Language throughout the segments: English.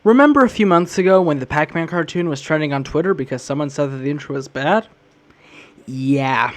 Remember a few months ago when the Pac-Man cartoon was trending on Twitter because someone said that the intro was bad? Yeah.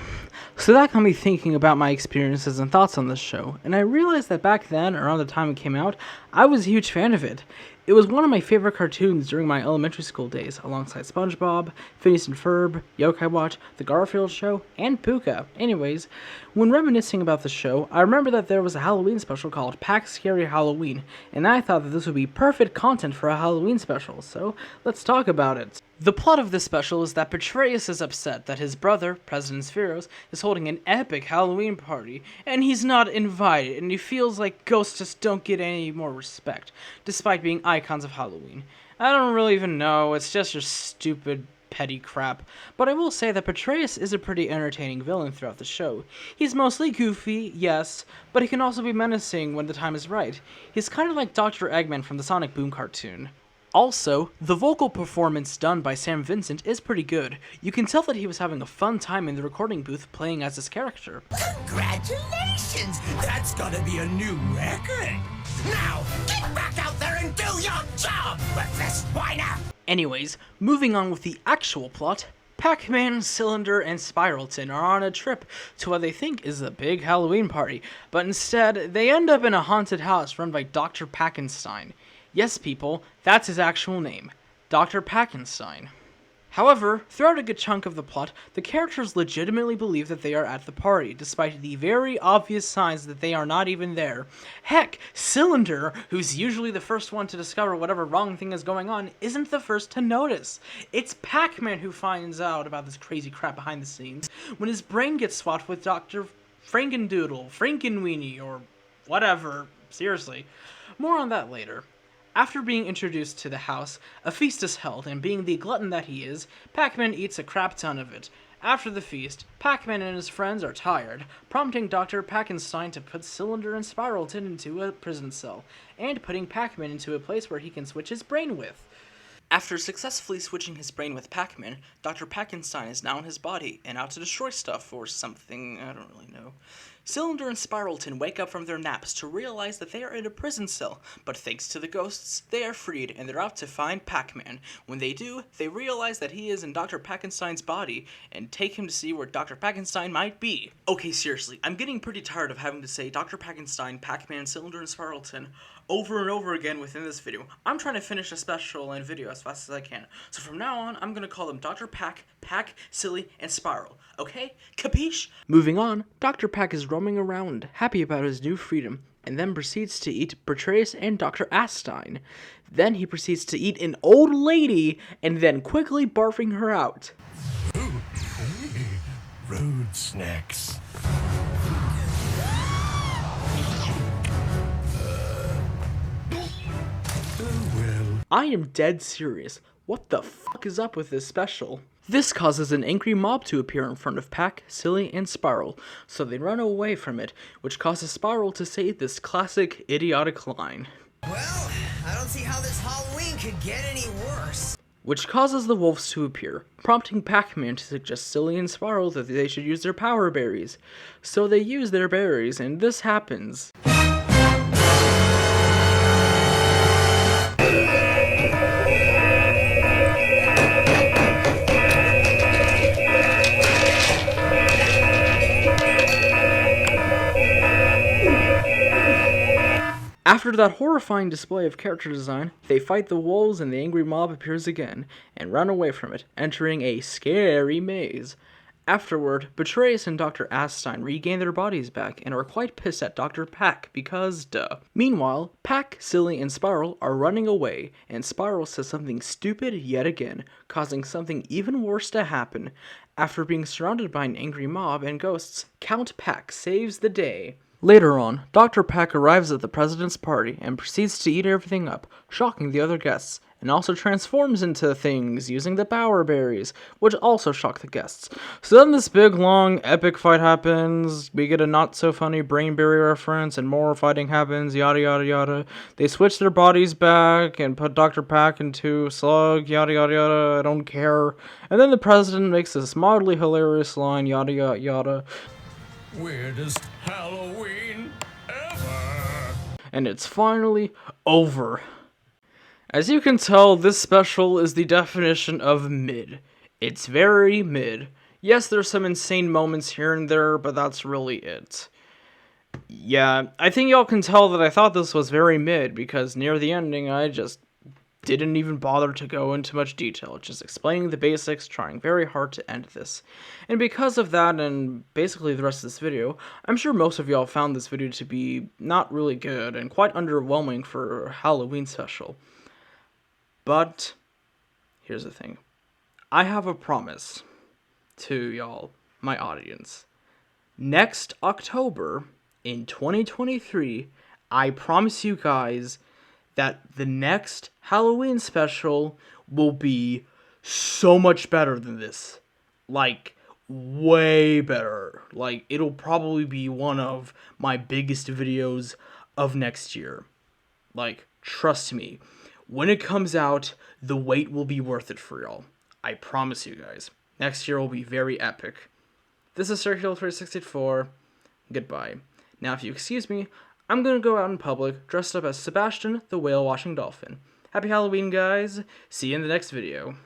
So that got me thinking about my experiences and thoughts on this show, and I realized that back then, around the time it came out, I was a huge fan of it. It was one of my favorite cartoons during my elementary school days, alongside SpongeBob, Phineas and Ferb, Yokai Watch, The Garfield Show, and Pucca. Anyways, when reminiscing about the show, I remember that there was a Halloween special called Pac Scary Halloween, and I thought that this would be perfect content for a Halloween special, so let's talk about it. The plot of this special is that Petraeus is upset that his brother, President Spheros, is holding an epic Halloween party, and he's not invited, and he feels like ghosts just don't get any more respect, despite being icons of Halloween. I don't really even know, it's just your stupid, petty crap, but I will say that Petraeus is a pretty entertaining villain throughout the show. He's mostly goofy, yes, but he can also be menacing when the time is right. He's kind of like Dr. Eggman from the Sonic Boom cartoon. Also, the vocal performance done by Sam Vincent is pretty good. You can tell that he was having a fun time in the recording booth playing as his character. Congratulations! That's gonna be a new record! Now, get back out there and do your job, worthless whiner! Anyways, moving on with the actual plot, Pac-Man, Cylinder, and Spiralton are on a trip to what they think is a big Halloween party, but instead, they end up in a haunted house run by Dr. Packenstein. Yes, people, that's his actual name, Dr. Packenstein. However, throughout a good chunk of the plot, the characters legitimately believe that they are at the party, despite the very obvious signs that they are not even there. Heck, Cylinder, who's usually the first one to discover whatever wrong thing is going on, isn't the first to notice. It's Pac-Man who finds out about this crazy crap behind the scenes, when his brain gets swapped with Dr. Frankendoodle, Frankenweenie, or whatever. Seriously. More on that later. After being introduced to the house, a feast is held, and being the glutton that he is, Pac-Man eats a crap ton of it. After the feast, Pac-Man and his friends are tired, prompting Dr. Packenstein to put Cylinder and Spiralton into a prison cell, and putting Pac-Man into a place where he can switch his brain with. After successfully switching his brain with Pac-Man, Dr. Packenstein is now in his body and out to destroy stuff or something, I don't really know. Cylinder and Spiralton wake up from their naps to realize that they are in a prison cell, but thanks to the ghosts, they are freed and they're out to find Pac-Man. When they do, they realize that he is in Dr. Packenstein's body and take him to see where Dr. Packenstein might be. Okay, seriously, I'm getting pretty tired of having to say Dr. Packenstein, Pac-Man, Cylinder, and Spiralton over and over again within this video. I'm trying to finish a special and video as fast as I can. So from now on, I'm gonna call them Dr. Pac, Silly, and Spiral. Okay? Capiche? Moving on, Dr. Pac is roaming around, happy about his new freedom, and then proceeds to eat Petraeus and Dr. Astein. Then he proceeds to eat an old lady, and then quickly barfing her out. Road snacks. I am dead serious. What the fuck is up with this special? This causes an angry mob to appear in front of Pac, Silly, and Spiral, so they run away from it, which causes Spiral to say this classic, idiotic line. Well, I don't see how this Halloween could get any worse. Which causes the wolves to appear, prompting Pac-Man to suggest Silly and Spiral that they should use their power berries. So they use their berries, and this happens. After that horrifying display of character design, they fight the wolves and the angry mob appears again, and run away from it, entering a scary maze. Afterward, Petraeus and Dr. Astein regain their bodies back and are quite pissed at Dr. Pac because duh. Meanwhile, Pac, Silly, and Spiral are running away, and Spiral says something stupid yet again, causing something even worse to happen. After being surrounded by an angry mob and ghosts, Count Pac saves the day. Later on, Dr. Pac arrives at the president's party and proceeds to eat everything up, shocking the other guests, and also transforms into things using the power berries, which also shock the guests. So then this big, long, epic fight happens, we get a not-so-funny brainberry reference, and more fighting happens, yada yada yada. They switch their bodies back and put Dr. Pac into Slug, yada yada yada, I don't care. And then the president makes this mildly hilarious line, yada yada yada. Weirdest Halloween ever. And it's finally over. As you can tell, this special is the definition of mid. It's very mid. Yes, there's some insane moments here and there, but that's really it. Yeah, I think y'all can tell that I thought this was very mid, because near the ending, I just didn't even bother to go into much detail, just explaining the basics, trying very hard to end this. And because of that, and basically the rest of this video, I'm sure most of y'all found this video to be not really good, and quite underwhelming for a Halloween special. But, here's the thing. I have a promise to y'all, my audience. Next October, in 2023, I promise you guys that the next Halloween special will be so much better than this. Like, way better. Like, it'll probably be one of my biggest videos of next year. Like, trust me. When it comes out, the wait will be worth it for y'all. I promise you guys. Next year will be very epic. This is Circular364. Goodbye. Now, if you excuse me, I'm gonna go out in public dressed up as Sebastian the whale-washing dolphin. Happy Halloween, guys. See you in the next video.